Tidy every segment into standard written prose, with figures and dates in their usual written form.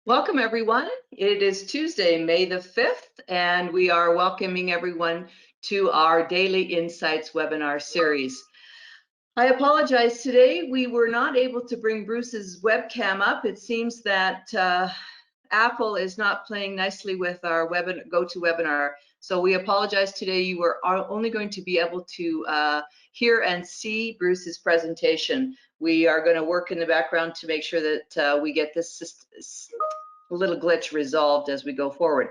Welcome, everyone. It is Tuesday, May the 5th, and we are welcoming everyone to our Daily Insights webinar series. I apologize today. We were not able to bring Bruce's webcam up. It seems that Apple is not playing nicely with our GoToWebinar. So we apologize today. You are only going to be able to hear and see Bruce's presentation. We are going to work in the background to make sure that we get this little glitch resolved as we go forward.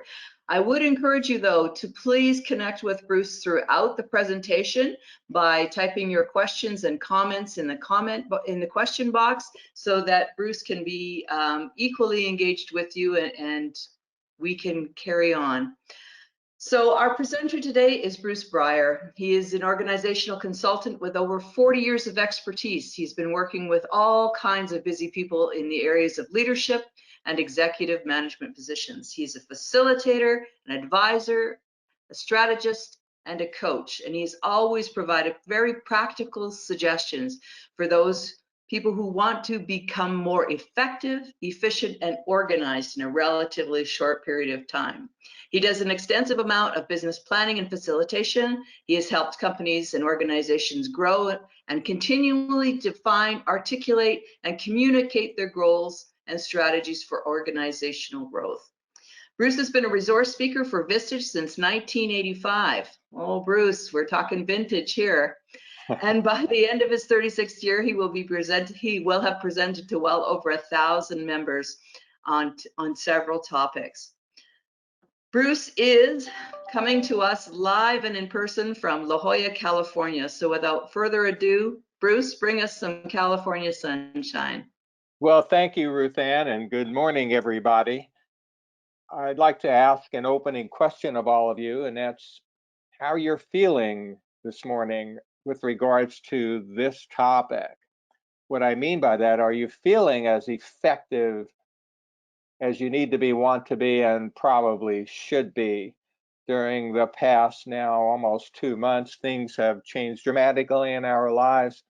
I would encourage you, though, to please connect with Bruce throughout the presentation by typing your questions and comments in the question box, so that Bruce can be equally engaged with you and we can carry on. So our presenter today is Bruce Breier. He is an organizational consultant with over 40 years of expertise. He's been working with all kinds of busy people in the areas of leadership and executive management positions. He's a facilitator, an advisor, a strategist, and a coach. And he's always provided very practical suggestions for those people who want to become more effective, efficient, and organized in a relatively short period of time. He does an extensive amount of business planning and facilitation. He has helped companies and organizations grow and continually define, articulate, and communicate their goals and strategies for organizational growth. Bruce has been a resource speaker for Vistage since 1985. Oh, Bruce, we're talking vintage here. And by the end of his 36th year, he will have presented to well over 1,000 members on several topics. Bruce is coming to us live and in person from La Jolla, California. So without further ado, Bruce, bring us some California sunshine. Well, thank you, Ruth Ann, and good morning, everybody. I'd like to ask an opening question of all of you, and that's how you're feeling this morning with regards to this topic. What I mean by that, are you feeling as effective as you need to be, want to be, and probably should be? During the past now almost 2 months, things have changed dramatically in our lives,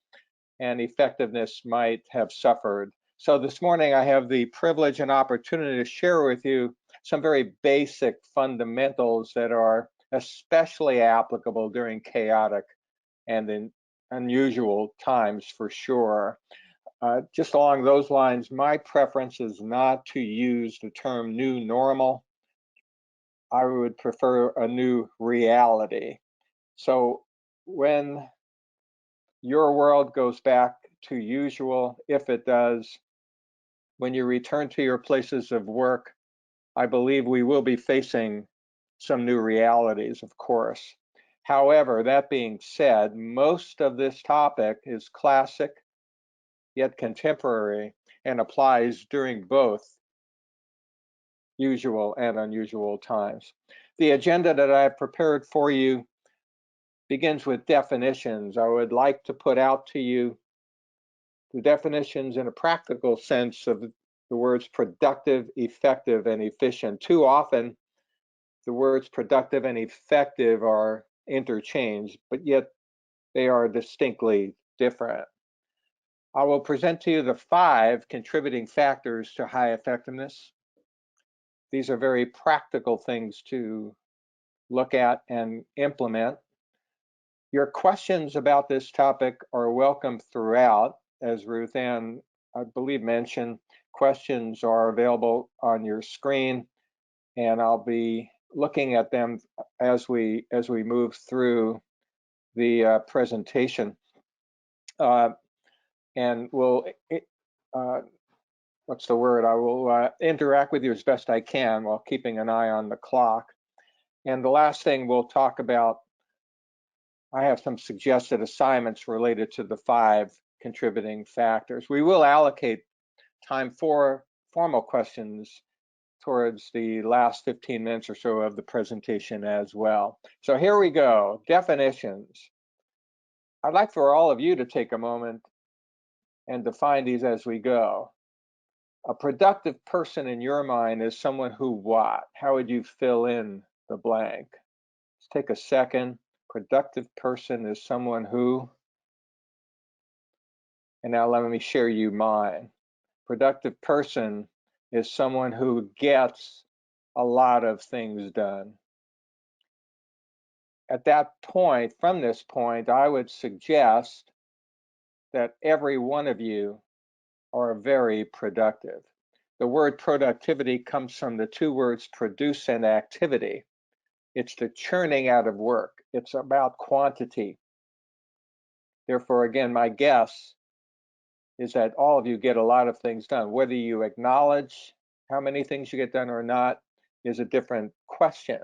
and effectiveness might have suffered. So this morning I have the privilege and opportunity to share with you some very basic fundamentals that are especially applicable during chaotic and in unusual times for sure. Just along those lines, my preference is not to use the term new normal. I would prefer a new reality. So when your world goes back to usual, if it does, when you return to your places of work, I believe we will be facing some new realities, of course. However, that being said, most of this topic is classic, yet contemporary, and applies during both usual and unusual times. The agenda that I've prepared for you begins with definitions. I would like to put out to you the definitions in a practical sense of the words productive, effective, and efficient. Too often, the words productive and effective are interchanged, but yet they are distinctly different. I will present to you the 5 contributing factors to high effectiveness. These are very practical things to look at and implement. Your questions about this topic are welcome throughout. As Ruth Ann, I believe, mentioned, questions are available on your screen, and I'll be looking at them as we move through the presentation. And we'll, what's the word? I will interact with you as best I can while keeping an eye on the clock. And the last thing we'll talk about, I have some suggested assignments related to the 5 contributing factors. We will allocate time for formal questions towards the last 15 minutes or so of the presentation as well. So here we go, definitions. I'd like for all of you to take a moment and define these as we go. A productive person in your mind is someone who what? How would you fill in the blank? Let's take a second. Productive person is someone who, and now let me share you mine. Productive person is someone who gets a lot of things done. At that point, from this point, I would suggest that every one of you are very productive. The word productivity comes from the two words produce and activity. It's the churning out of work. It's about quantity. Therefore, again, my guess is that all of you get a lot of things done. Whether you acknowledge how many things you get done or not is a different question.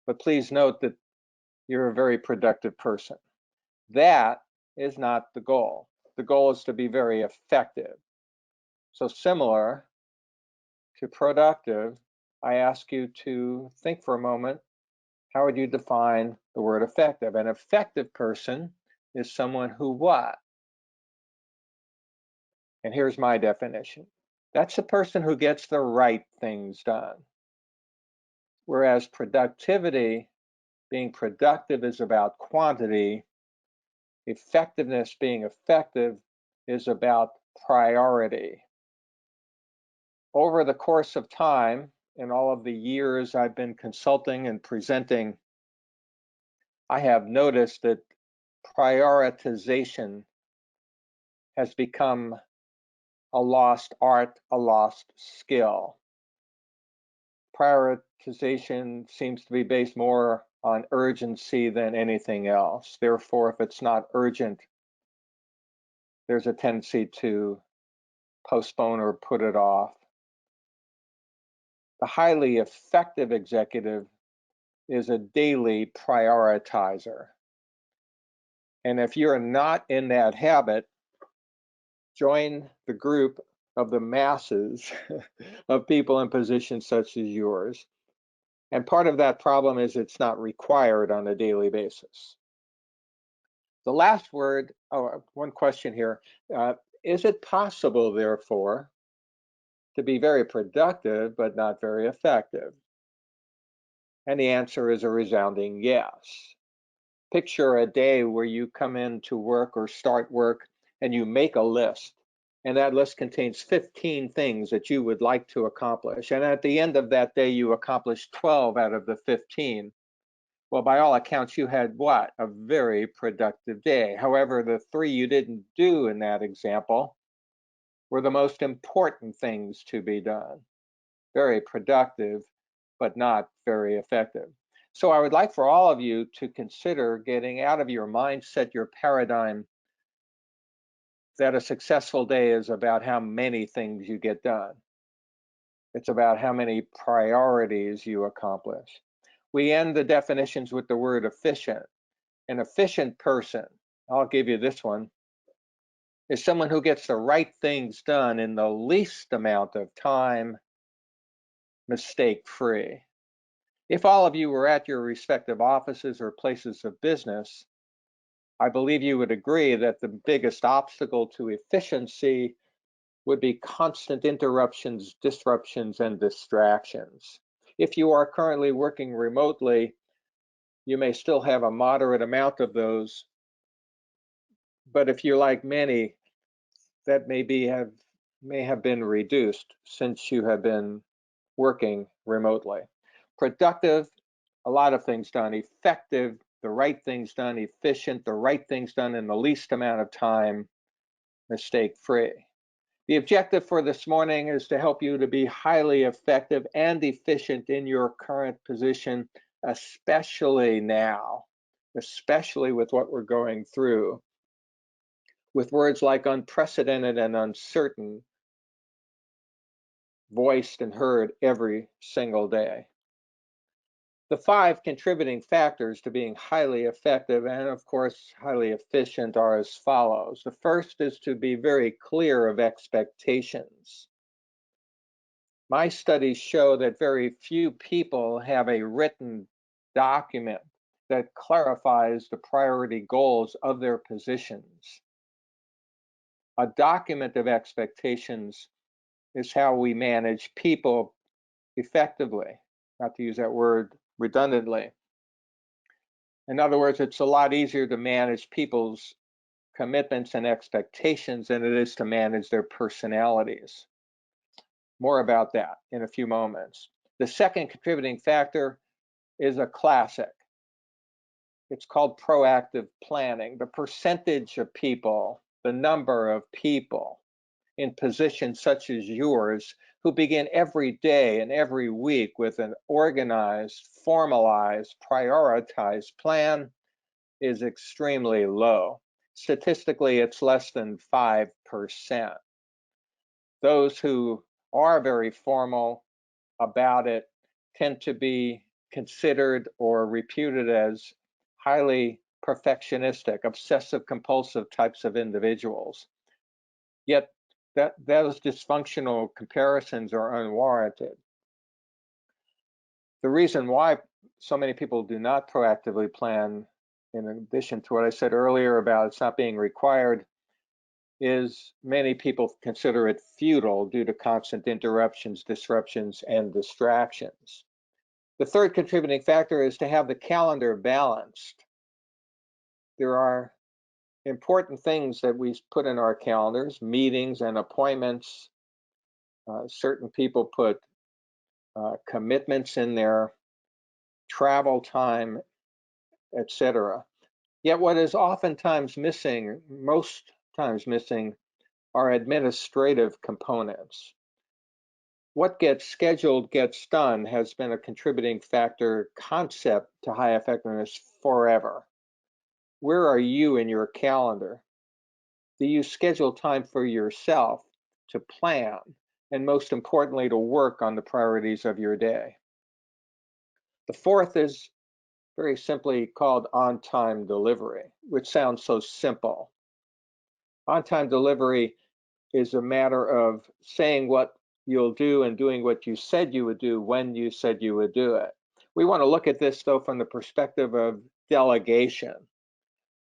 But please note that you're a very productive person. That is not the goal. The goal is to be very effective. So similar to productive, I ask you to think for a moment, how would you define the word effective? An effective person is someone who what? And here's my definition. That's the person who gets the right things done. Whereas productivity, being productive is about quantity, effectiveness, being effective, is about priority. Over the course of time, in all of the years I've been consulting and presenting, I have noticed that prioritization has become a lost art, a lost skill. Prioritization seems to be based more on urgency than anything else. Therefore, if it's not urgent, there's a tendency to postpone or put it off. The highly effective executive is a daily prioritizer. And if you're not in that habit, join the group of the masses of people in positions such as yours. And part of that problem is it's not required on a daily basis. The last word, one question here. Is it possible, therefore, to be very productive but not very effective? And the answer is a resounding yes. Picture a day where you come in to work or start work and you make a list. And that list contains 15 things that you would like to accomplish. And at the end of that day, you accomplish 12 out of the 15. Well, by all accounts, you had what? A very productive day. However, the 3 you didn't do in that example were the most important things to be done. Very productive, but not very effective. So I would like for all of you to consider getting out of your mindset, your paradigm, that a successful day is about how many things you get done. It's about how many priorities you accomplish. We end the definitions with the word efficient. An efficient person, I'll give you this one, is someone who gets the right things done in the least amount of time, mistake-free. If all of you were at your respective offices or places of business, I believe you would agree that the biggest obstacle to efficiency would be constant interruptions, disruptions, and distractions. If you are currently working remotely, you may still have a moderate amount of those, but if you're like many, that may have been reduced since you have been working remotely. Productive, a lot of things done. Effective, the right things done. Efficient, the right things done in the least amount of time, mistake-free. The objective for this morning is to help you to be highly effective and efficient in your current position, especially now, especially with what we're going through, with words like unprecedented and uncertain voiced and heard every single day. The 5 contributing factors to being highly effective and, of course, highly efficient are as follows. The first is to be very clear of expectations. My studies show that very few people have a written document that clarifies the priority goals of their positions. A document of expectations is how we manage people effectively, not to use that word redundantly. In other words, it's a lot easier to manage people's commitments and expectations than it is to manage their personalities. More about that in a few moments. The second contributing factor is a classic. It's called proactive planning. The percentage of people, the number of people in positions such as yours who begin every day and every week with an organized, formalized, prioritized plan is extremely low. Statistically, it's less than 5%. Those who are very formal about it tend to be considered or reputed as highly perfectionistic, obsessive compulsive types of individuals. Yet those dysfunctional comparisons are unwarranted. The reason why so many people do not proactively plan, in addition to what I said earlier about it's not being required, is many people consider it futile due to constant interruptions, disruptions, and distractions. The third contributing factor is to have the calendar balanced. There are important things that we put in our calendars, meetings and appointments. Certain people put commitments in there, travel time, etc. Yet what is oftentimes missing, most times missing, are administrative components. What gets scheduled gets done has been a contributing factor concept to high effectiveness forever. Where are you in your calendar? Do you schedule time for yourself to plan and, most importantly, to work on the priorities of your day? The fourth is very simply called on-time delivery, which sounds so simple. On-time delivery is a matter of saying what you'll do and doing what you said you would do when you said you would do it. We want to look at this, though, from the perspective of delegation.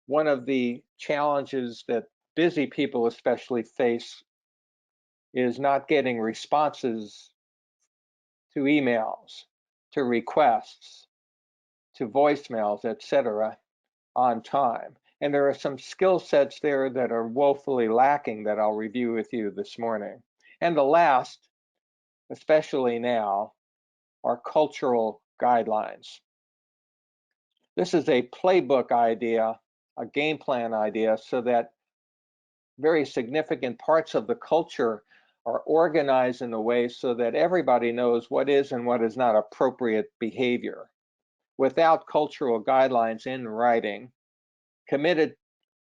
One of the challenges that busy people especially face is not getting responses to emails, to requests, to voicemails, etc., on time. And there are some skill sets there that are woefully lacking that I'll review with you this morning. And the last, especially now, are cultural guidelines. This is a playbook idea, a game plan idea, so that very significant parts of the culture are organized in a way so that everybody knows what is and what is not appropriate behavior. Without cultural guidelines in writing, committed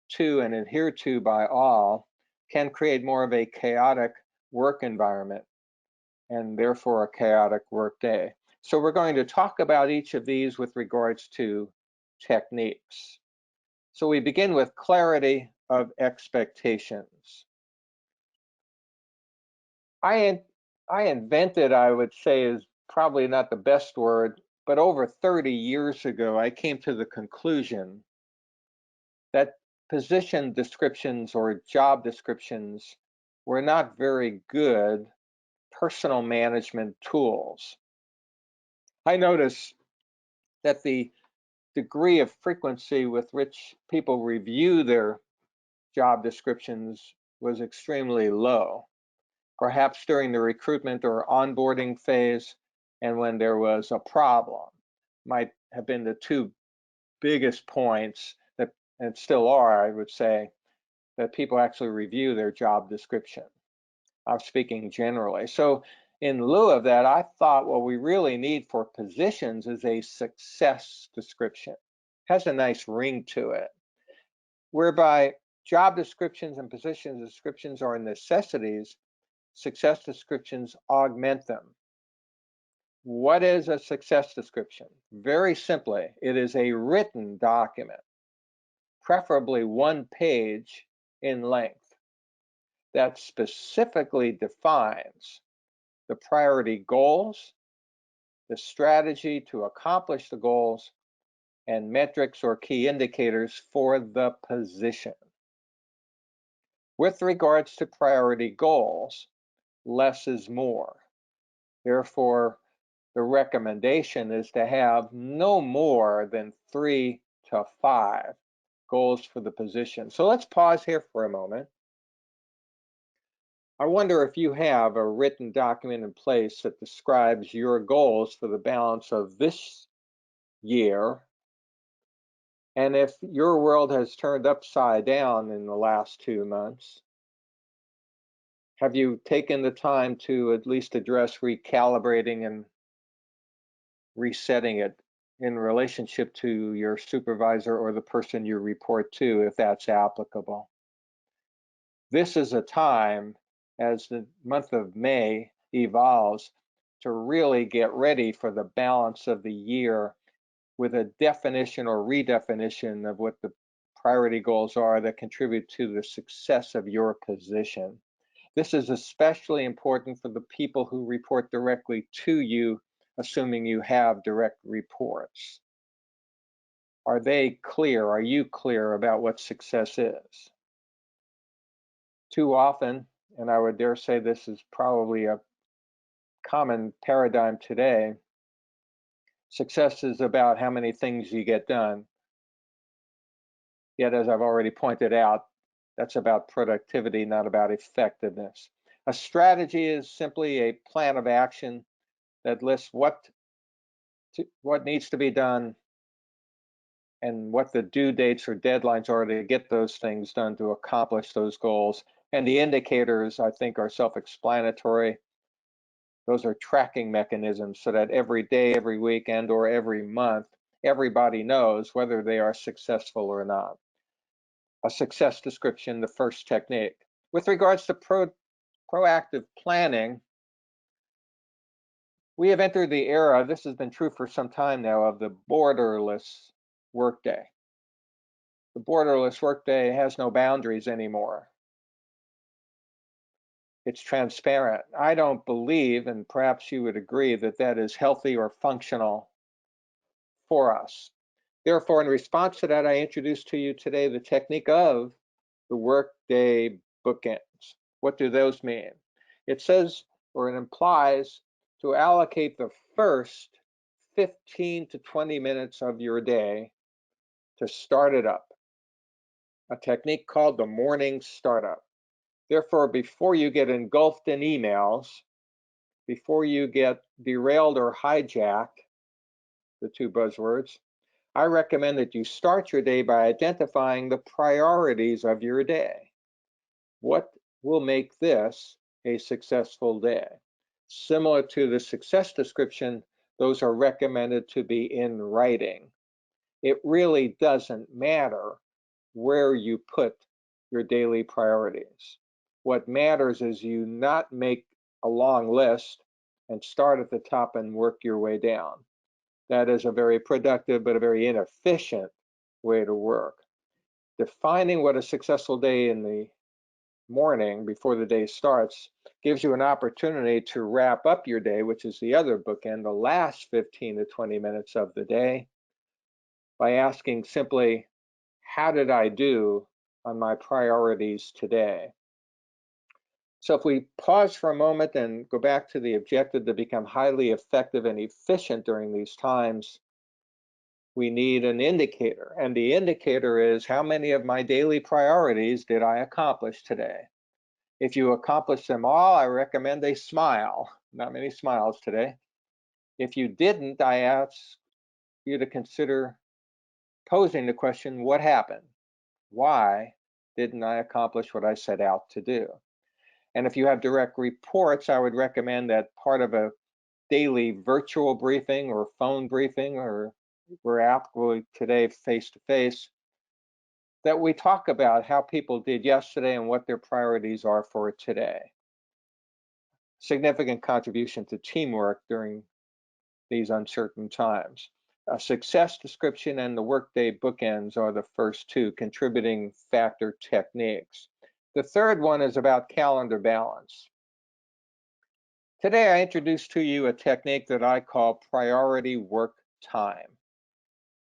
to and adhered to by all, can create more of a chaotic work environment and therefore a chaotic work day. So we're going to talk about each of these with regards to techniques. So we begin with clarity of expectations. I invented, I would say, is probably not the best word, but over 30 years ago, I came to the conclusion that position descriptions or job descriptions were not very good personal management tools. I noticed that the degree of frequency with which people review their job descriptions was extremely low, perhaps during the recruitment or onboarding phase, and when there was a problem. Might have been the two biggest points that, and still are, I would say, that people actually review their job description. I'm speaking generally. So in lieu of that, I thought what we really need for positions is a success description. It has a nice ring to it, whereby job descriptions and position descriptions are necessities, success descriptions augment them. What is a success description? Very simply, it is a written document, preferably one page in length, that specifically defines the priority goals, the strategy to accomplish the goals, and metrics or key indicators for the position. With regards to priority goals, less is more. Therefore, the recommendation is to have no more than 3 to 5 goals for the position. So let's pause here for a moment. I wonder if you have a written document in place that describes your goals for the balance of this year, and if your world has turned upside down in the last 2 months, have you taken the time to at least address recalibrating and resetting it in relationship to your supervisor or the person you report to, if that's applicable? This is a time, as the month of May evolves, to really get ready for the balance of the year with a definition or redefinition of what the priority goals are that contribute to the success of your position. This is especially important for the people who report directly to you, assuming you have direct reports. Are they clear? Are you clear about what success is? Too often, and I would dare say this is probably a common paradigm today, success is about how many things you get done. Yet, as I've already pointed out, that's about productivity, not about effectiveness. A strategy is simply a plan of action that lists what needs to be done and what the due dates or deadlines are to get those things done to accomplish those goals. And the indicators, I think, are self-explanatory. Those are tracking mechanisms so that every day, every week, and or every month, everybody knows whether they are successful or not. A success description, the first technique. With regards to proactive planning, we have entered the era, this has been true for some time now, of the borderless workday. The borderless workday has no boundaries anymore. It's transparent. I don't believe, and perhaps you would agree, that that is healthy or functional for us. Therefore, in response to that, I introduce to you today the technique of the workday bookends. What do those mean? It says, or it implies, to allocate the first 15 to 20 minutes of your day to start it up. A technique called the morning startup. Therefore, before you get engulfed in emails, before you get derailed or hijacked, the two buzzwords, I recommend that you start your day by identifying the priorities of your day. What will make this a successful day? Similar to the success description, those are recommended to be in writing. It really doesn't matter where you put your daily priorities. What matters is you not make a long list and start at the top and work your way down. That is a very productive but a very inefficient way to work. Defining what a successful day in the morning before the day starts gives you an opportunity to wrap up your day, which is the other bookend, the last 15 to 20 minutes of the day, by asking simply, how did I do on my priorities today? So if we pause for a moment and go back to the objective to become highly effective and efficient during these times, we need an indicator. And the indicator is, how many of my daily priorities did I accomplish today? If you accomplish them all, I recommend a smile. Not many smiles today. If you didn't, I ask you to consider posing the question, what happened? Why didn't I accomplish what I set out to do? And if you have direct reports, I would recommend that part of a daily virtual briefing or phone briefing, or we're applicable today face-to-face, that we talk about how people did yesterday and what their priorities are for today. Significant contribution to teamwork during these uncertain times. A success description and the workday bookends are the first two contributing factor techniques. The third one is about calendar balance. Today, I introduce to you a technique that I call priority work time.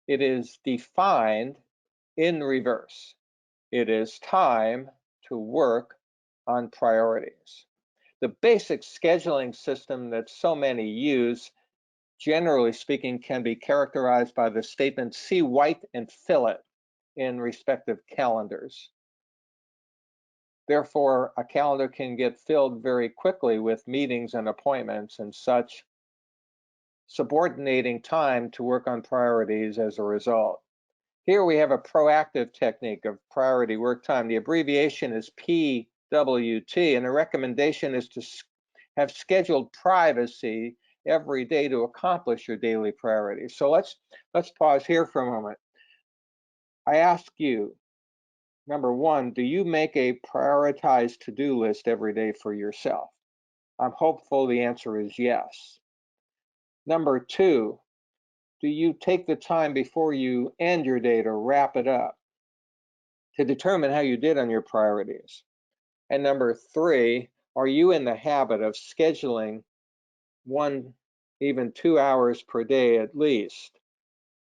It is defined in reverse. It is time to work on priorities. The basic scheduling system that so many use, generally speaking, can be characterized by the statement, see white and fill it in respective calendars. Therefore, a calendar can get filled very quickly with meetings and appointments and such, subordinating time to work on priorities as a result. Here we have a proactive technique of priority work time. The abbreviation is PWT, and the recommendation is to have scheduled privacy every day to accomplish your daily priorities. So let's pause here for a moment. I ask you, number one, do you make a prioritized to-do list every day for yourself? I'm hopeful the answer is yes. Number two, do you take the time before you end your day to wrap it up to determine how you did on your priorities? And number three, are you in the habit of scheduling 1, even 2 hours per day at least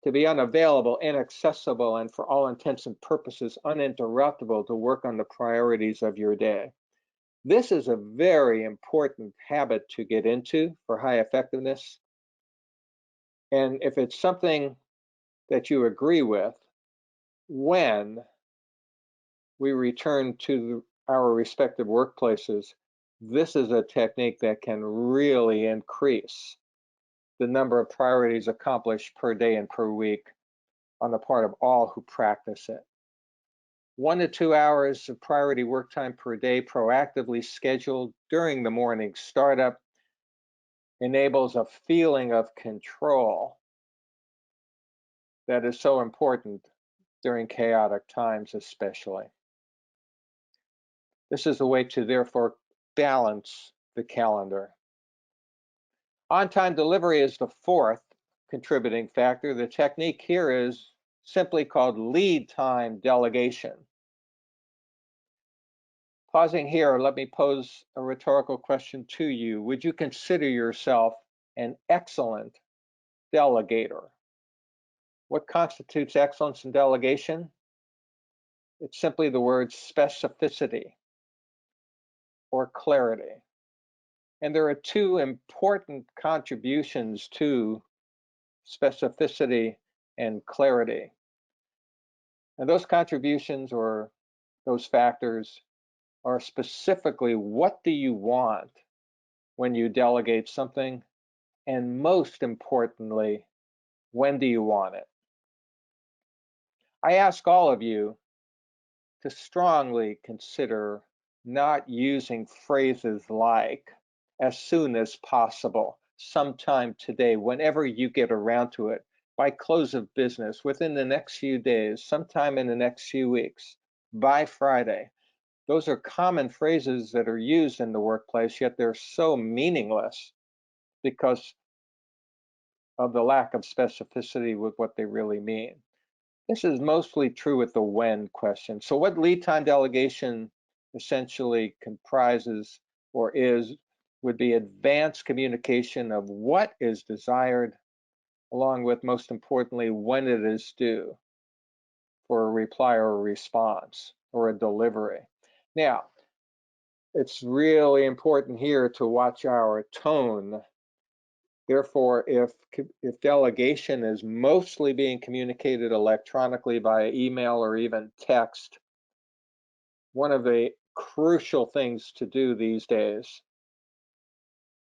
to be unavailable, inaccessible, and for all intents and purposes uninterruptible to work on the priorities of your day? This is a very important habit to get into for high effectiveness. And if it's something that you agree with, when we return to our respective workplaces, this is a technique that can really increase the number of priorities accomplished per day and per week on the part of all who practice it. 1 to 2 hours of priority work time per day proactively scheduled during the morning startup enables a feeling of control that is so important during chaotic times especially. This is a way to therefore balance the calendar. On-time delivery is the fourth contributing factor. The technique here is simply called lead time delegation. Pausing here, let me pose a rhetorical question to you. Would you consider yourself an excellent delegator? What constitutes excellence in delegation? It's simply the word specificity or clarity. And there are two important contributions to specificity and clarity. And those contributions or those factors are specifically what do you want when you delegate something, and most importantly, when do you want it? I ask all of you to strongly consider not using phrases like as soon as possible, sometime today, whenever you get around to it, by close of business, within the next few days, sometime in the next few weeks, by Friday. Those are common phrases that are used in the workplace, yet they're so meaningless because of the lack of specificity with what they really mean. This is mostly true with the when question. So what lead time delegation essentially comprises or would be advanced communication of what is desired, along with, most importantly, when it is due for a reply or a response or a delivery. Now, it's really important here to watch our tone. Therefore, if delegation is mostly being communicated electronically via email or even text, one of the crucial things to do these days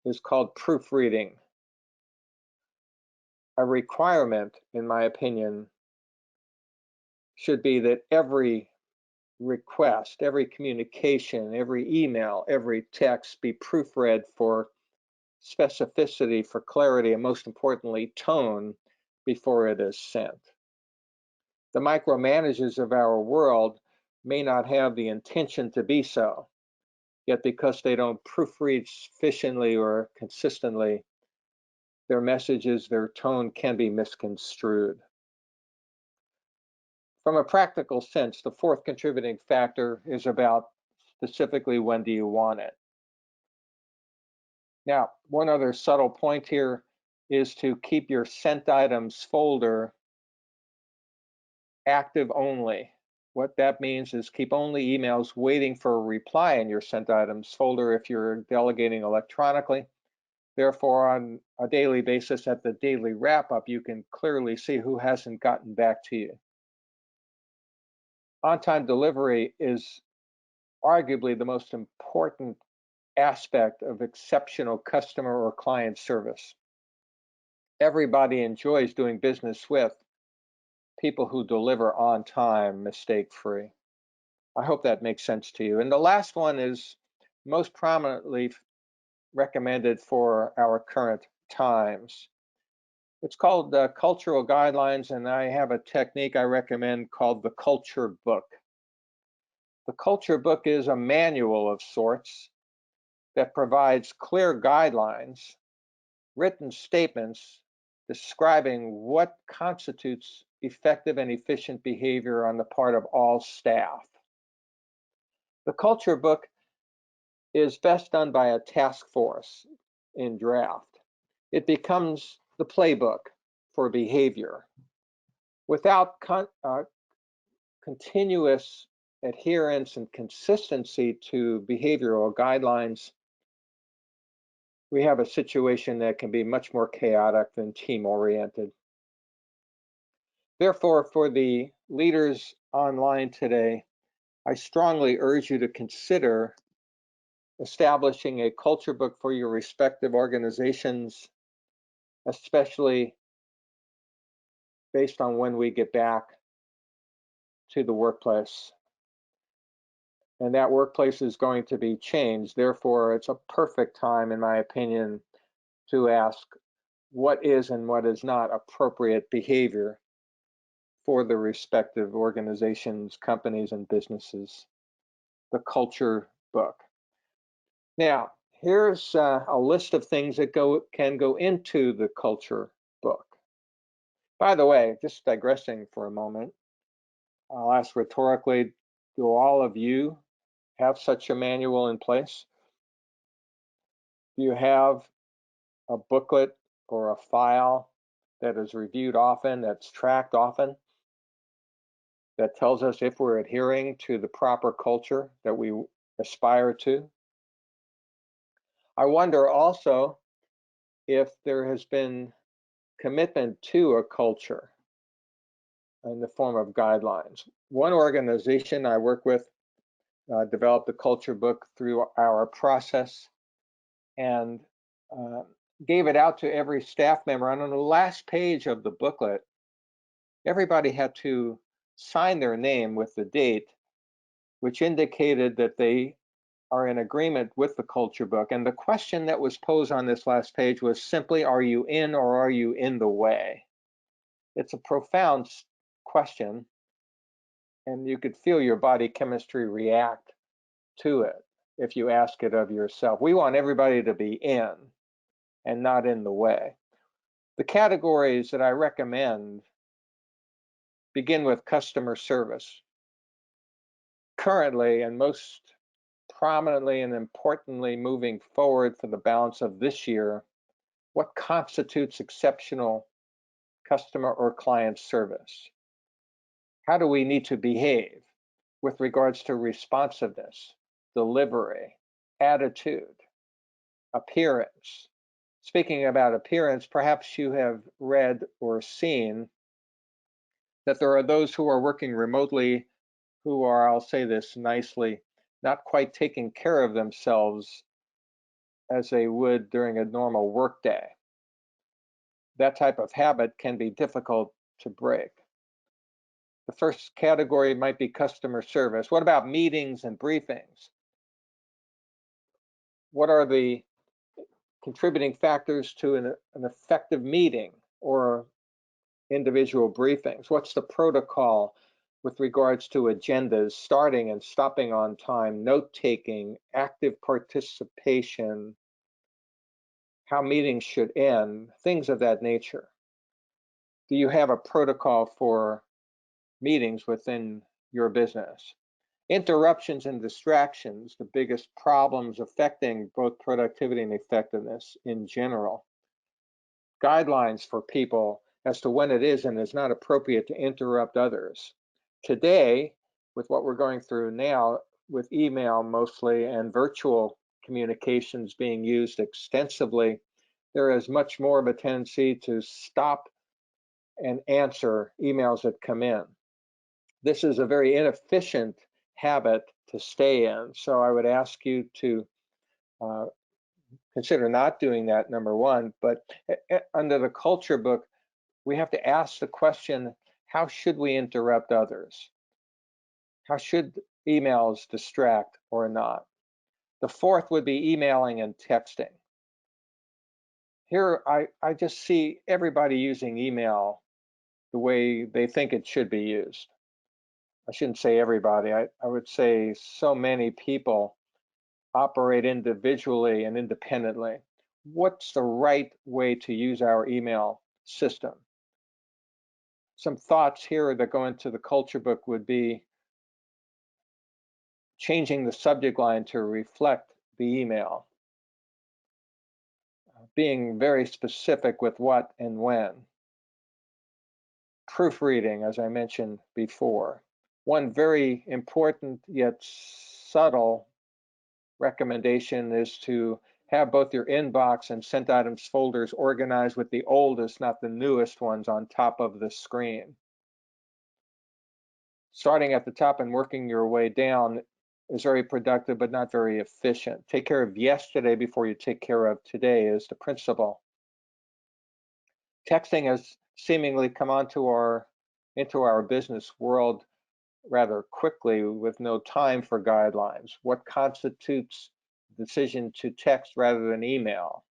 is called proofreading. A requirement, in my opinion, should be that every request, every communication, every email, every text be proofread for specificity, for clarity, and most importantly, tone before it is sent. The micromanagers of our world may not have the intention to be so, yet because they don't proofread sufficiently or consistently, their messages, their tone can be misconstrued. From a practical sense, the fourth contributing factor is about specifically when do you want it. Now, one other subtle point here is to keep your sent items folder active only. What that means is keep only emails waiting for a reply in your sent items folder if you're delegating electronically. Therefore, on a daily basis at the daily wrap-up, you can clearly see who hasn't gotten back to you. On-time delivery is arguably the most important aspect of exceptional customer or client service. Everybody enjoys doing business with people who deliver on time, mistake-free. I hope that makes sense to you. And the last one is most prominently recommended for our current times. It's called cultural guidelines, and I have a technique I recommend called the culture book. The culture book is a manual of sorts that provides clear guidelines, written statements describing what constitutes effective and efficient behavior on the part of all staff. The culture book is best done by a task force in draft. It becomes the playbook for behavior. Without continuous adherence and consistency to behavioral guidelines, we have a situation that can be much more chaotic than team-oriented. Therefore, for the leaders online today, I strongly urge you to consider establishing a culture book for your respective organizations, especially based on when we get back to the workplace. And that workplace is going to be changed. Therefore, it's a perfect time, in my opinion, to ask what is and what is not appropriate behavior for the respective organizations, companies, and businesses. The culture book. Now, here's a list of things that can go into the culture book. By the way, just digressing for a moment, I'll ask rhetorically, do all of you have such a manual in place? Do you have a booklet or a file that is reviewed often, that's tracked often, that tells us if we're adhering to the proper culture that we aspire to? I wonder also if there has been commitment to a culture in the form of guidelines. One organization I work with developed the culture book through our process and gave it out to every staff member. And on the last page of the booklet, everybody had to sign their name with the date, which indicated that they are in agreement with the culture book. And the question that was posed on this last page was simply, are you in or are you in the way? It's a profound question, and you could feel your body chemistry react to it if you ask it of yourself. We want everybody to be in and not in the way. The categories that I recommend begin with customer service. Currently, and most prominently and importantly moving forward for the balance of this year, what constitutes exceptional customer or client service? How do we need to behave with regards to responsiveness, delivery, attitude, appearance? Speaking about appearance, perhaps you have read or seen that there are those who are working remotely who are, I'll say this nicely, not quite taking care of themselves as they would during a normal workday. That type of habit can be difficult to break. The first category might be customer service. What about meetings and briefings? What are the contributing factors to an effective meeting or individual briefings? What's the protocol with regards to agendas, starting and stopping on time, note-taking, active participation, how meetings should end, things of that nature? Do you have a protocol for meetings within your business? Interruptions and distractions, the biggest problems affecting both productivity and effectiveness in general. Guidelines for people as to when it is and is not appropriate to interrupt others. Today, with what we're going through now, with email mostly and virtual communications being used extensively, there is much more of a tendency to stop and answer emails that come in. This is a very inefficient habit to stay in. So I would ask you to consider not doing that, number one. But under the culture book, we have to ask the question, how should we interrupt others? How should emails distract or not? The fourth would be emailing and texting. Here, I just see everybody using email the way they think it should be used. I shouldn't say everybody, I would say so many people operate individually and independently. What's the right way to use our email system? Some thoughts here that go into the culture book would be changing the subject line to reflect the email, being very specific with what and when, proofreading, as I mentioned before. One very important yet subtle recommendation is to have both your inbox and sent items folders organized with the oldest, not the newest ones on top of the screen. Starting at the top and working your way down is very productive, but not very efficient. Take care of yesterday before you take care of today is the principle. Texting has seemingly come into our business world rather quickly with no time for guidelines. What constitutes the decision to text rather than email?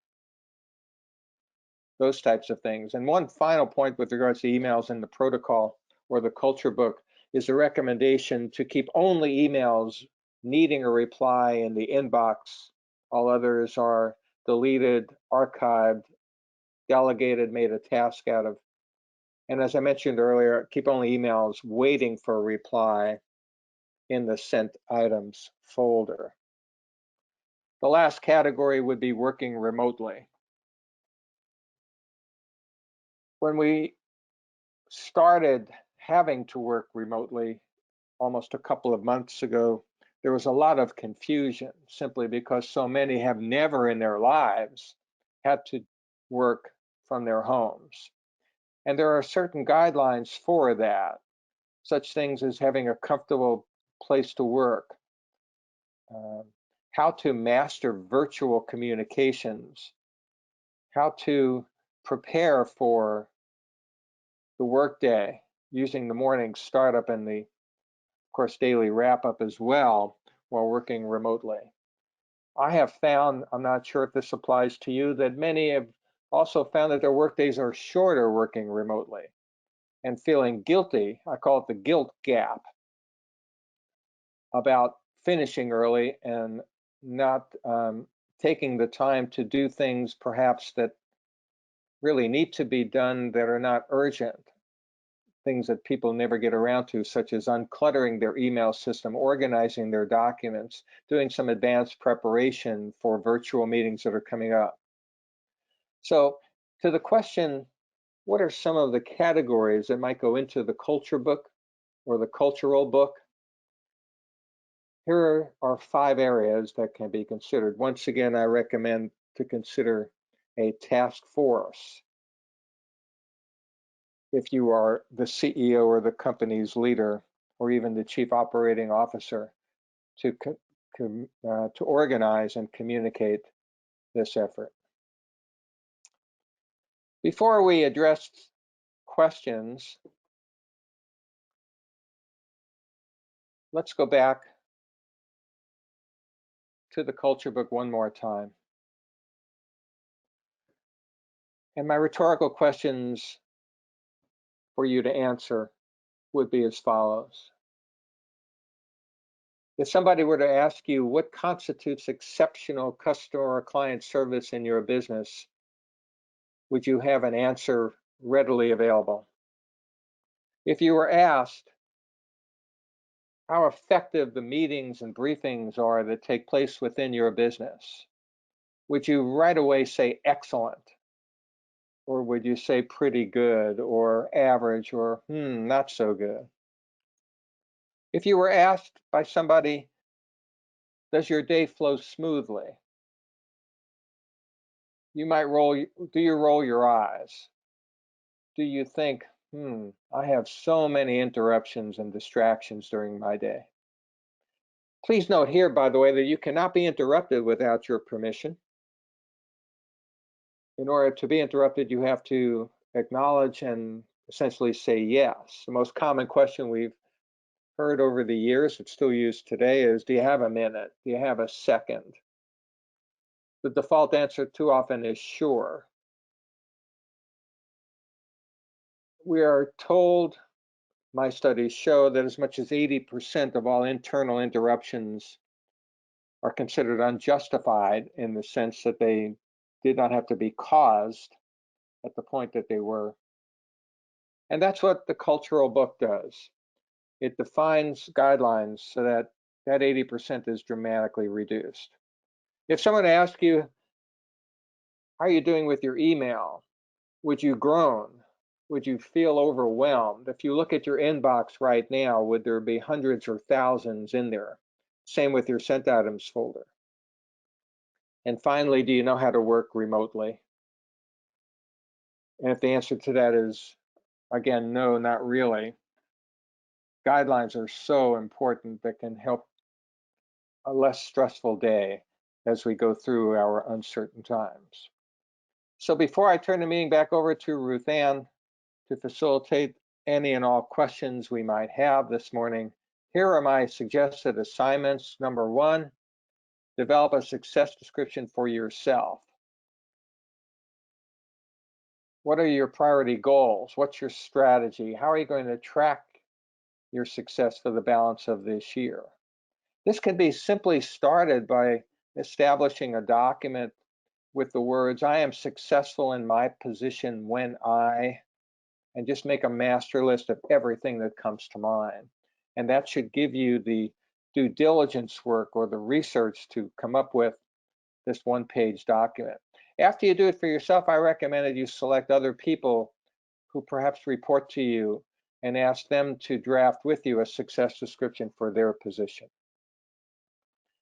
Those types of things. And one final point with regards to emails in the protocol or the culture book is a recommendation to keep only emails needing a reply in the inbox. All others are deleted, archived, delegated, made a task out of. And as I mentioned earlier, keep only emails waiting for a reply in the sent items folder. The last category would be working remotely. When we started having to work remotely almost a couple of months ago, there was a lot of confusion simply because so many have never in their lives had to work from their homes. And there are certain guidelines for that, such things as having a comfortable place to work, how to master virtual communications, how to prepare for the workday using the morning startup and the, of course, daily wrap up as well while working remotely. I have found, I'm not sure if this applies to you, that many have also found that their workdays are shorter working remotely and feeling guilty, I call it the guilt gap, about finishing early and not taking the time to do things perhaps that really need to be done that are not urgent, things that people never get around to, such as uncluttering their email system, organizing their documents, doing some advanced preparation for virtual meetings that are coming up. So to the question, what are some of the categories that might go into the culture book or the cultural book? Here are 5 areas that can be considered. Once again, I recommend to consider a task force if you are the CEO or the company's leader, or even the chief operating officer, to organize and communicate this effort. Before we address questions, let's go back to the culture book one more time. And my rhetorical questions for you to answer would be as follows. If somebody were to ask you what constitutes exceptional customer or client service in your business, would you have an answer readily available? If you were asked how effective the meetings and briefings are that take place within your business, would you right away say excellent? Or would you say pretty good or average or not so good? If you were asked by somebody, does your day flow smoothly? You might do you roll your eyes? Do you think, I have so many interruptions and distractions during my day? Please note here, by the way, that you cannot be interrupted without your permission. In order to be interrupted, you have to acknowledge and essentially say yes. The most common question we've heard over the years, it's still used today, is, do you have a minute? Do you have a second? The default answer too often is sure. We are told, my studies show, that as much as 80% of all internal interruptions are considered unjustified in the sense that they did not have to be caused at the point that they were. And that's what the cultural book does. It defines guidelines so that that 80% is dramatically reduced. If someone asks you, how are you doing with your email? Would you groan? Would you feel overwhelmed? If you look at your inbox right now, would there be hundreds or thousands in there? Same with your sent items folder. And finally, do you know how to work remotely? And if the answer to that is, again, no, not really, guidelines are so important that can help a less stressful day as we go through our uncertain times. So before I turn the meeting back over to Ruth Ann to facilitate any and all questions we might have this morning, here are my suggested assignments. Number one, develop a success description for yourself. What are your priority goals? What's your strategy? How are you going to track your success for the balance of this year? This can be simply started by establishing a document with the words, I am successful in my position when I, and just make a master list of everything that comes to mind. And that should give you the due diligence work or the research to come up with this one-page document. After you do it for yourself, I recommend that you select other people who perhaps report to you and ask them to draft with you a success description for their position.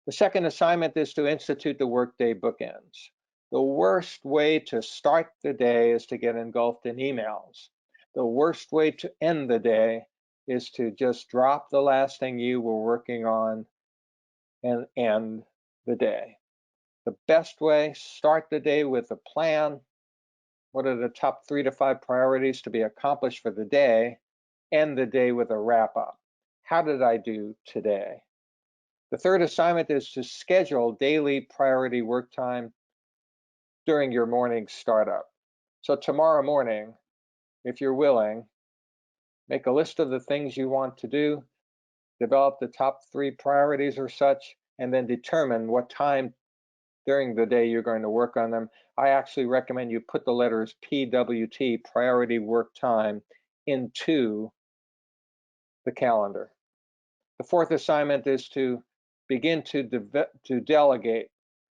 The second assignment is to institute the workday bookends. The worst way to start the day is to get engulfed in emails. The worst way to end the day is to just drop the last thing you were working on and end the day. The best way, start the day with a plan. What are the top 3 to 5 priorities to be accomplished for the day? End the day with a wrap up. How did I do today? The third assignment is to schedule daily priority work time during your morning startup. So tomorrow morning, if you're willing, make a list of the things you want to do, develop the top 3 priorities or such, and then determine what time during the day you're going to work on them. I actually recommend you put the letters PWT, priority work time, into the calendar. The fourth assignment is to begin to delegate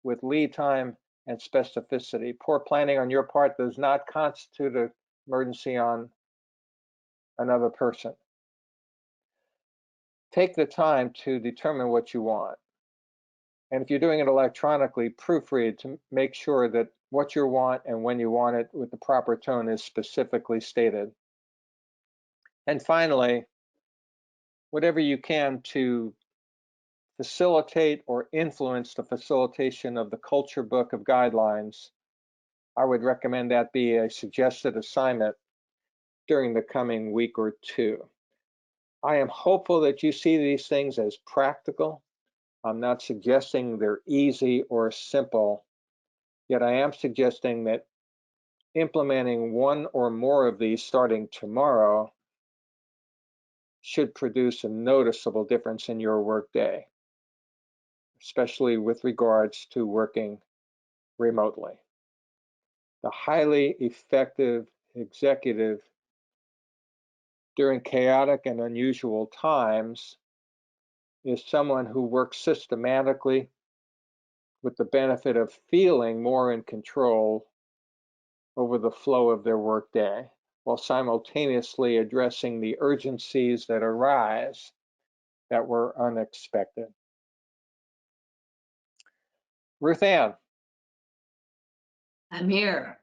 with lead time and specificity. Poor planning on your part does not constitute an emergency on another person. Take the time to determine what you want. And if you're doing it electronically, proofread to make sure that what you want and when you want it with the proper tone is specifically stated. And finally, whatever you can to facilitate or influence the facilitation of the culture book of guidelines, I would recommend that be a suggested assignment during the coming week or two. I am hopeful that you see these things as practical. I'm not suggesting they're easy or simple, yet I am suggesting that implementing one or more of these starting tomorrow should produce a noticeable difference in your workday, especially with regards to working remotely. The highly effective executive during chaotic and unusual times is someone who works systematically with the benefit of feeling more in control over the flow of their workday, while simultaneously addressing the urgencies that arise that were unexpected. Ruth Ann. I'm here.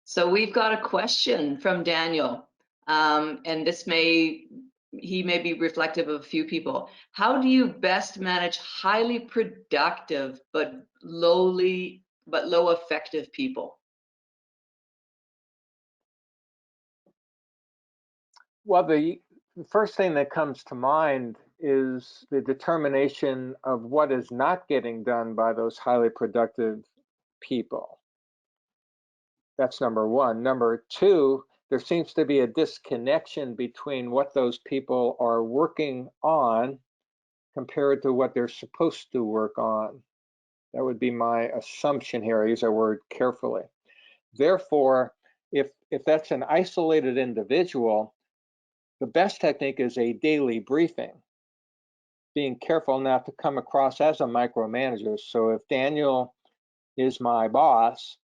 So we've got a question from Daniel, and this may he may be reflective of a few people. How do you best manage highly productive but low effective people? Well, the first thing that comes to mind is the determination of what is not getting done by those highly productive people. That's number one. Number two, there seems to be a disconnection between what those people are working on compared to what they're supposed to work on. That would be my assumption here. I use that word carefully. Therefore, if that's an isolated individual, the best technique is a daily briefing, being careful not to come across as a micromanager. So if Daniel is my boss,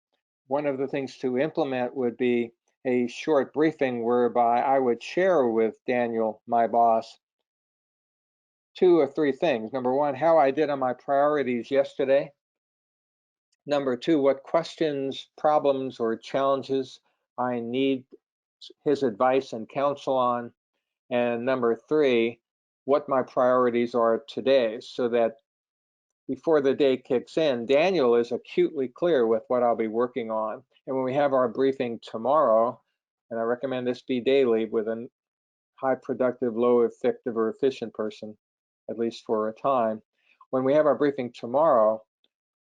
one of the things to implement would be a short briefing whereby I would share with Daniel, my boss, 2 or 3 things. Number one, how I did on my priorities yesterday. Number two, what questions, problems, or challenges I need his advice and counsel on. And number three, what my priorities are today, so that before the day kicks in, Daniel is acutely clear with what I'll be working on. And when we have our briefing tomorrow, and I recommend this be daily with a high productive, low effective or efficient person, at least for a time. When we have our briefing tomorrow,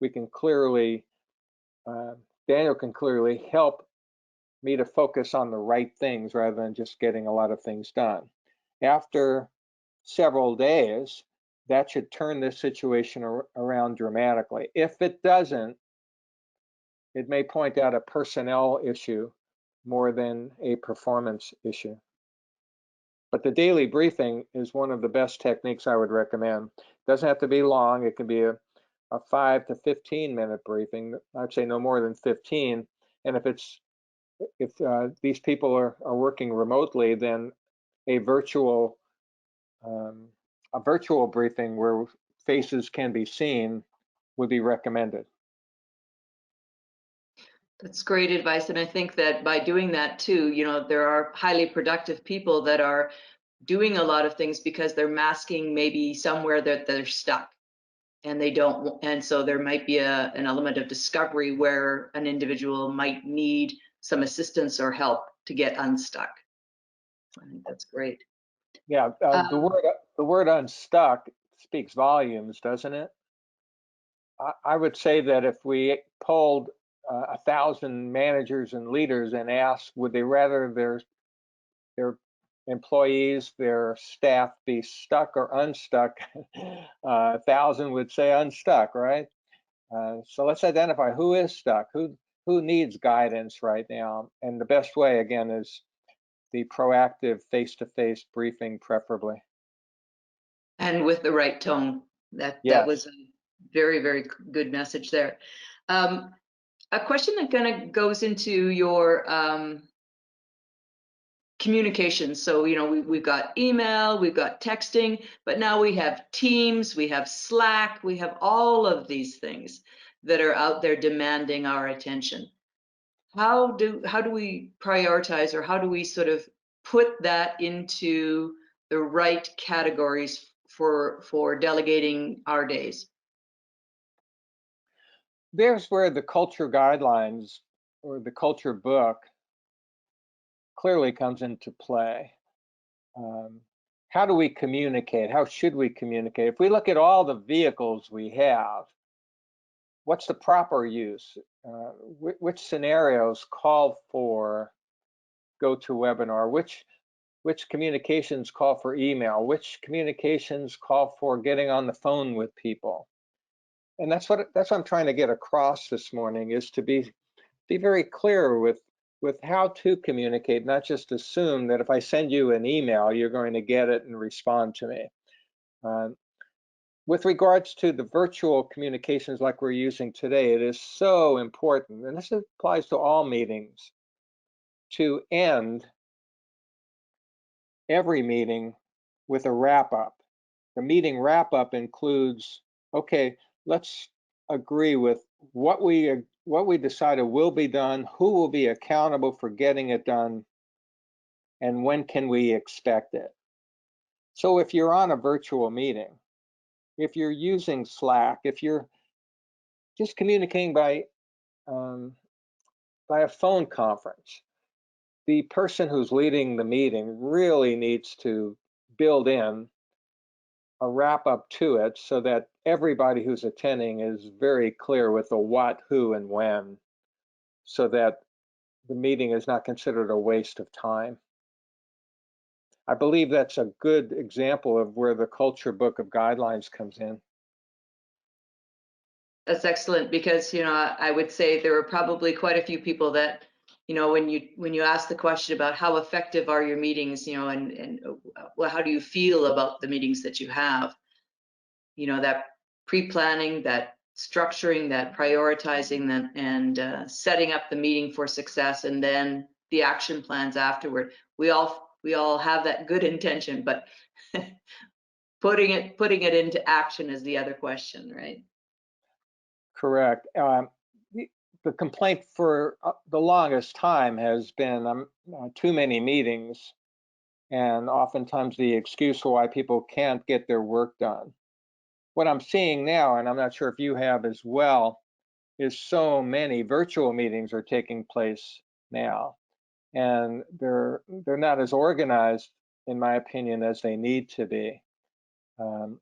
we can clearly, Daniel can clearly help me to focus on the right things rather than just getting a lot of things done. After several days, that should turn this situation around dramatically. If it doesn't, it may point out a personnel issue more than a performance issue. But the daily briefing is one of the best techniques I would recommend. It doesn't have to be long. It can be a 5 to 15-minute briefing. I'd say no more than 15. And if these people are working remotely, then a virtual briefing where faces can be seen would be recommended. That's great advice. And I think that by doing that too, there are highly productive people that are doing a lot of things because they're masking maybe somewhere that they're stuck and they don't. And so there might be an element of discovery where an individual might need some assistance or help to get unstuck. I think that's great. Yeah, the word unstuck speaks volumes, doesn't it? I would say that if we polled 1,000 managers and leaders and asked, would they rather their employees, their staff be stuck or unstuck, 1,000 would say unstuck, right? So let's identify who is stuck, who needs guidance right now, and the best way again is the proactive face-to-face briefing, preferably. And with the right tone. That Yes. was a very, very good message there. A question that kind of goes into your communication. So, we've got email, we've got texting, but now we have Teams, we have Slack, we have all of these things that are out there demanding our attention. How do we prioritize, or how do we sort of put that into the right categories for delegating our days? There's where the culture guidelines or the culture book clearly comes into play. How do we communicate? How should we communicate? If we look at all the vehicles we have, what's the proper use? Which scenarios call for GoToWebinar? Which communications call for email? Which communications call for getting on the phone with people? And that's what I'm trying to get across this morning, is to be very clear with how to communicate, not just assume that if I send you an email, you're going to get it and respond to me. With regards to the virtual communications like we're using today, it is so important, and this applies to all meetings, to end every meeting with a wrap-up. The meeting wrap-up includes, okay, let's agree with what we decided will be done, who will be accountable for getting it done, and when can we expect it. So if you're on a virtual meeting, if you're using Slack, if you're just communicating by a phone conference, the person who's leading the meeting really needs to build in a wrap up to it so that everybody who's attending is very clear with the what, who, and when, so that the meeting is not considered a waste of time. I believe that's a good example of where the culture book of guidelines comes in. That's excellent because, I would say there are probably quite a few people that, when you ask the question about how effective are your meetings, and well, how do you feel about the meetings that you have? That pre-planning, that structuring, that prioritizing, that and setting up the meeting for success, and then the action plans afterward. We all have that good intention, but putting it into action is the other question, right? Correct. The complaint for the longest time has been too many meetings, and oftentimes the excuse for why people can't get their work done. What I'm seeing now, and I'm not sure if you have as well, is so many virtual meetings are taking place now, and they're not as organized, in my opinion, as they need to be.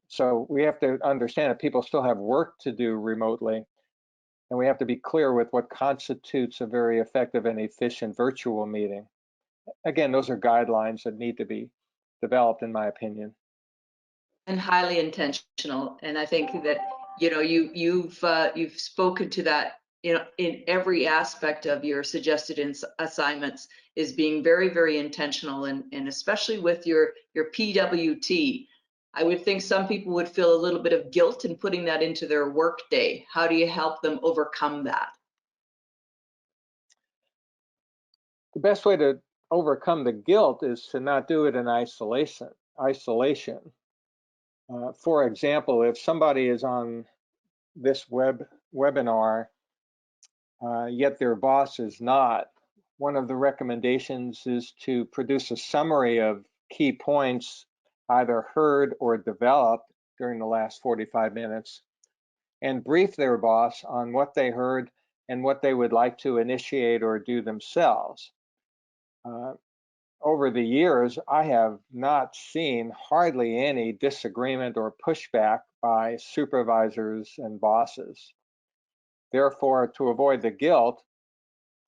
So we have to understand that people still have work to do remotely, and we have to be clear with what constitutes a very effective and efficient virtual meeting. Again, those are guidelines that need to be developed, in my opinion. And highly intentional. And I think that you've spoken to that in every aspect of your suggested assignments, is being very, very intentional, and especially with your PWT. I would think some people would feel a little bit of guilt in putting that into their workday. How do you help them overcome that? The best way to overcome the guilt is to not do it in isolation. For example, if somebody is on this webinar, yet their boss is not, one of the recommendations is to produce a summary of key points either heard or developed during the last 45 minutes and brief their boss on what they heard and what they would like to initiate or do themselves. Over the years, I have not seen hardly any disagreement or pushback by supervisors and bosses. Therefore, to avoid the guilt,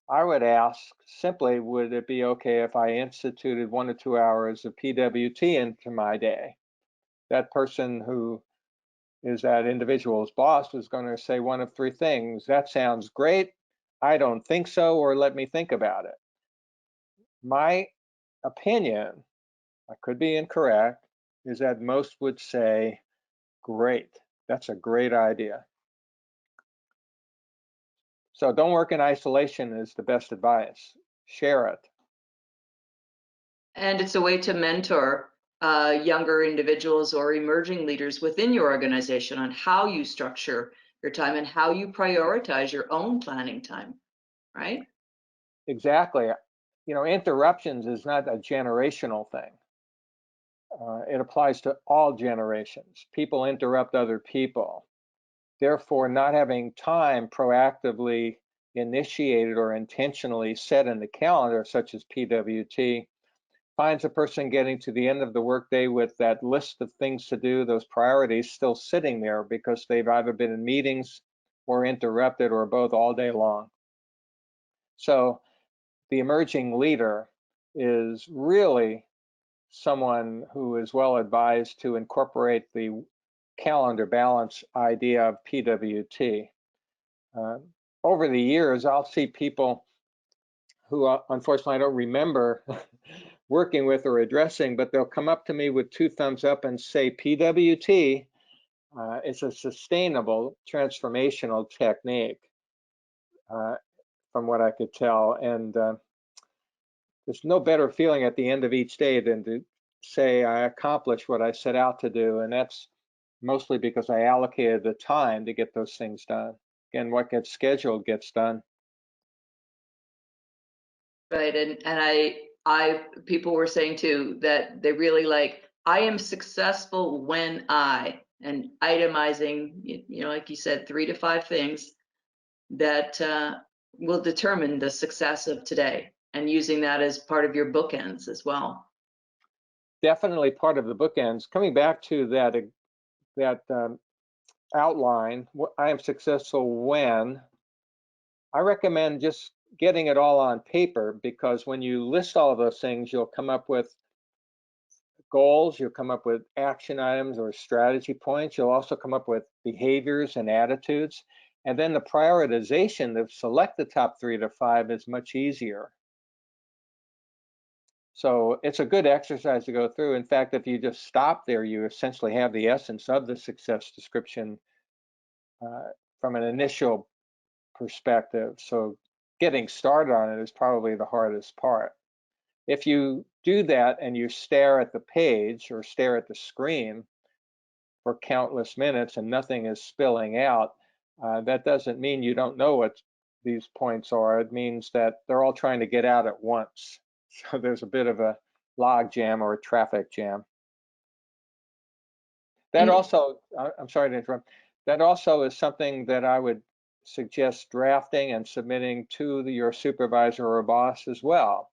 I would ask simply, would it be okay if I instituted 1 to 2 hours of PWT into my day? That person who is that individual's boss is going to say one of three things. That sounds great. I don't think so, or let me think about it. My opinion, I could be incorrect, is that most would say, great, that's a great idea. So don't work in isolation is the best advice. Share it. And it's a way to mentor younger individuals or emerging leaders within your organization on how you structure your time and how you prioritize your own planning time, right? Exactly. Interruptions is not a generational thing. It applies to all generations. People interrupt other people. Therefore, not having time proactively initiated or intentionally set in the calendar, such as PWT, finds a person getting to the end of the workday with that list of things to do, those priorities still sitting there because they've either been in meetings or interrupted or both all day long. So the emerging leader is really someone who is well advised to incorporate the calendar balance idea of PWT. Uh, Over the years, I'll see people who unfortunately I don't remember working with or addressing, but they'll come up to me with 2 thumbs up and say PWT is a sustainable transformational technique, uh, from what I could tell. And there's no better feeling at the end of each day than to say I accomplished what I set out to do. And that's mostly because I allocated the time to get those things done. Again, what gets scheduled gets done. Right. And I people were saying too that they really like I am successful when and itemizing, like you said, 3 to 5 things that will determine the success of today, and using that as part of your bookends as well. Definitely part of the bookends. Coming back to that outline, I am successful when, I recommend just getting it all on paper, because when you list all of those things, you'll come up with goals, you'll come up with action items or strategy points, you'll also come up with behaviors and attitudes, and then the prioritization to select the top 3 to 5 is much easier. So it's a good exercise to go through. In fact, if you just stop there, you essentially have the essence of the success description from an initial perspective. So getting started on it is probably the hardest part. If you do that and you stare at the page or stare at the screen for countless minutes and nothing is spilling out, that doesn't mean you don't know what these points are. It means that they're all trying to get out at once. So there's a bit of a log jam or a traffic jam. That also, I'm sorry to interrupt, that also is something that I would suggest drafting and submitting to your supervisor or boss as well.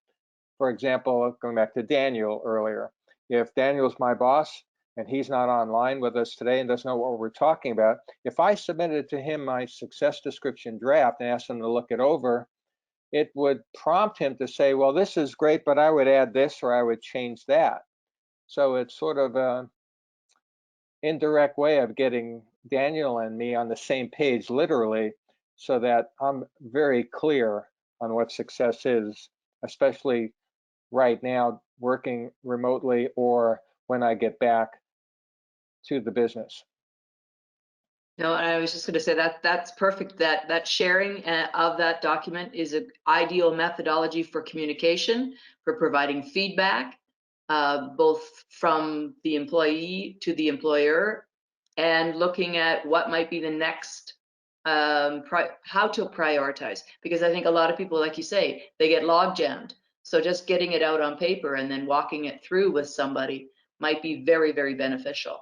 For example, going back to Daniel earlier, if Daniel's my boss and he's not online with us today and doesn't know what we're talking about, if I submitted to him my success description draft and asked him to look it over, it would prompt him to say, well, this is great, but I would add this or I would change that. So it's sort of a indirect way of getting Daniel and me on the same page, literally, so that I'm very clear on what success is, especially right now working remotely or when I get back to the business. No, I was just going to say that that's perfect. That sharing of that document is an ideal methodology for communication, for providing feedback, both from the employee to the employer, and looking at what might be the next, how to prioritize. Because I think a lot of people, like you say, they get log jammed. So just getting it out on paper and then walking it through with somebody might be very, very beneficial.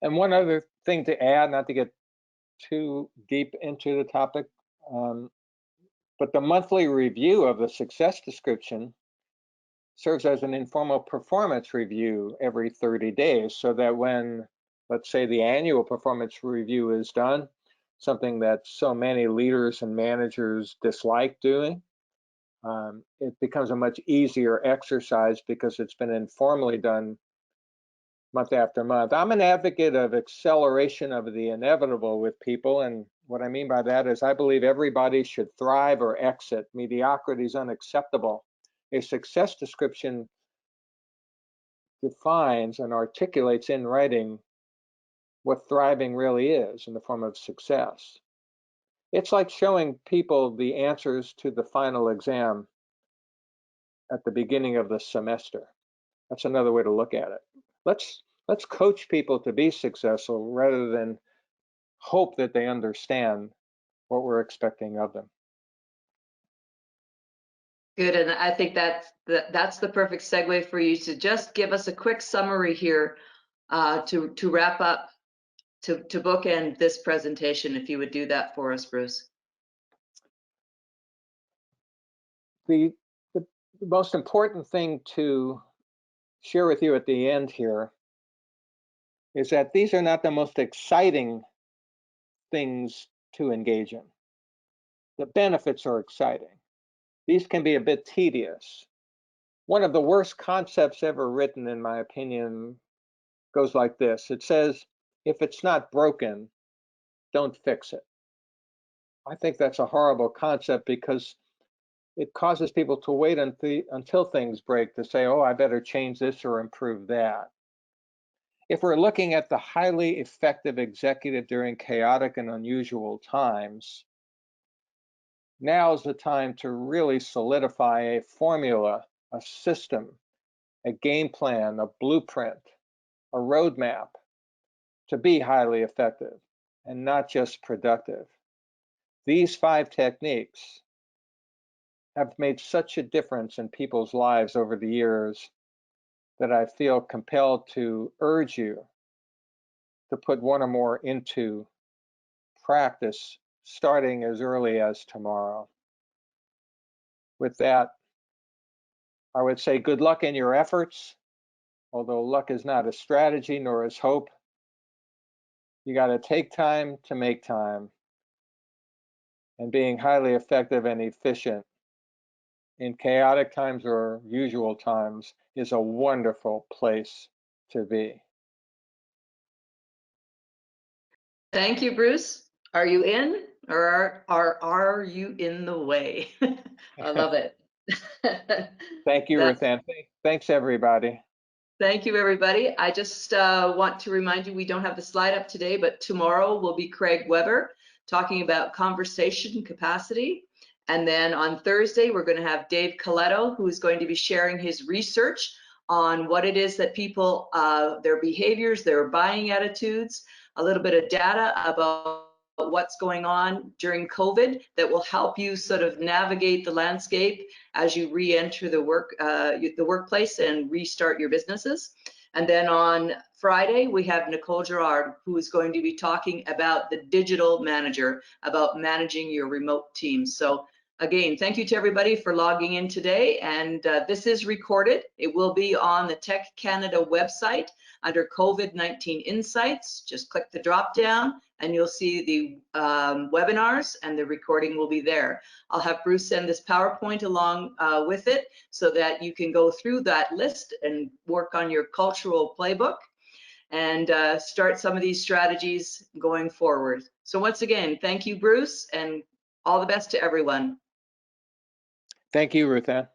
And one other thing to add, not to get too deep into the topic, but the monthly review of the success description serves as an informal performance review every 30 days, so that when, let's say, the annual performance review is done, something that so many leaders and managers dislike doing, it becomes a much easier exercise because it's been informally done month after month. I'm an advocate of acceleration of the inevitable with people, and what I mean by that is I believe everybody should thrive or exit. Mediocrity is unacceptable. A success description defines and articulates in writing what thriving really is in the form of success. It's like showing people the answers to the final exam at the beginning of the semester. That's another way to look at it. Let's coach people to be successful rather than hope that they understand what we're expecting of them. Good, and I think that's the perfect segue for you to just give us a quick summary here to wrap up, to bookend this presentation, if you would do that for us, Bruce. The most important thing to share with you at the end here is that these are not the most exciting things to engage in. The benefits are exciting. These can be a bit tedious. One of the worst concepts ever written, in my opinion, goes like this. It says, if it's not broken, don't fix it. I think that's a horrible concept because it causes people to wait until things break to say, oh, I better change this or improve that. If we're looking at the highly effective executive during chaotic and unusual times, now is the time to really solidify a formula, a system, a game plan, a blueprint, a roadmap to be highly effective and not just productive. These 5 techniques have made such a difference in people's lives over the years. that I feel compelled to urge you to put one or more into practice starting as early as tomorrow. With that, I would say good luck in your efforts. Although luck is not a strategy nor is hope, you got to take time to make time. And being highly effective and efficient in chaotic times or usual times is a wonderful place to be. Thank you, Bruce. Are you in, or are you in the way? I love it. Thank you, That's Ruthann. Thanks, everybody. Thank you, everybody. I just want to remind you, we don't have the slide up today, but tomorrow will be Craig Weber talking about conversation capacity. And then on Thursday, we're going to have Dave Coletto, who is going to be sharing his research on what it is that people, their behaviors, their buying attitudes, a little bit of data about what's going on during COVID that will help you sort of navigate the landscape as you re-enter the workplace and restart your businesses. And then on Friday, we have Nicole Gerard, who is going to be talking about the digital manager, about managing your remote team. So again, thank you to everybody for logging in today. And this is recorded. It will be on the Tech Canada website under COVID-19 Insights. Just click the drop down and you'll see the webinars, and the recording will be there. I'll have Bruce send this PowerPoint along with it so that you can go through that list and work on your cultural playbook and start some of these strategies going forward. So once again, thank you, Bruce, and all the best to everyone. Thank you, Ruthann.